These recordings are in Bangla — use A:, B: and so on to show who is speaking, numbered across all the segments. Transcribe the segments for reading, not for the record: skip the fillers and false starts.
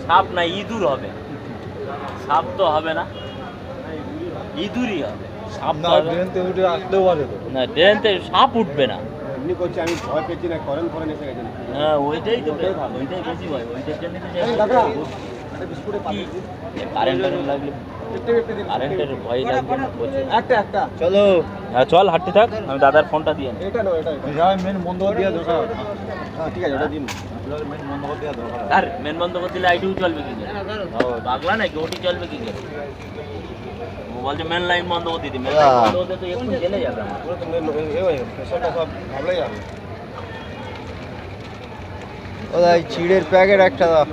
A: সাপ না ইঁদুর হবে, সাপ তো হবে না, ইঁদুরই হবে। সাপ
B: না ড্রেনতে উঠে আসতেও পারে তো।
A: না ড্রেনতে সাপ উঠবে না।
C: এমনি করছি আমি ভয় পেয়েছি না, করেন এসে গেছেন।
A: হ্যাঁ ওইটাই তো ভালো, ওইটাই বেশি ভয়, ওইটার জন্য কারেন্টের লাগলে, কারেন্টের ভয় লাগবে না প্রচুর।
C: একটা
B: চলো
A: হ্যাঁ চল হাঁটতে থাক, আমি দাদার ফোনটা দিয়ে নিই।
C: এটা নয়, এটা
B: মেন বন্ধ করে দেওয়া দরকার।
C: হ্যাঁ ঠিক আছে, ওটা দিন।
B: মেন বন্ধ করে দেওয়া দরকার।
A: আর মেন বন্ধ করে দিলে আইডিও চলবে কি করে? ও পাগলা নাকি, ওটি চলবে কি করে? ও বলছে মেন লাইন বন্ধ করে দিদি, মেন লাইন বন্ধ হতে তো এখন জেলে যাবে আমার।
C: পুরো তো পেশেন্টটা সব ভাবলেই যাবে।
B: ও দাই চিড়ের প্যাকেট একটা দাও।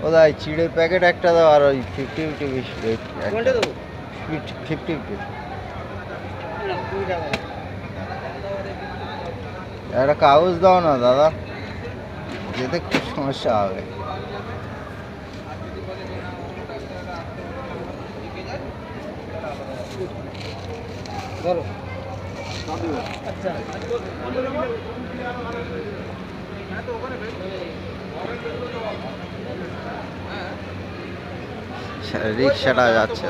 B: ও দাই চিড়ের প্যাকেট একটা দাও, আর ওই 50-50 বিস্কুট একটা দাও। 50-50 একটা কাগজ দাও না দাদা, যেতে খুব সমস্যা হবে।
C: ধরো।
B: রিক্সাটা যাচ্ছে,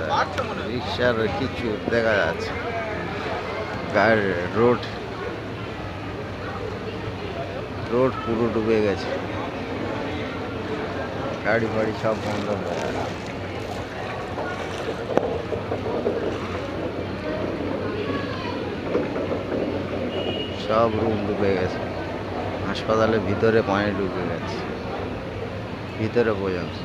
B: রিক্সার কিছু দেখা যাচ্ছে, রোড পুরো ডুবে গেছে, গাড়ি ফাড়ি সব বন্ধ হয়ে গেছে, সব রুম ডুবে গেছে, হাসপাতালের ভিতরে পানি ঢুকে গেছে, ভিতরে পর্যন্ত।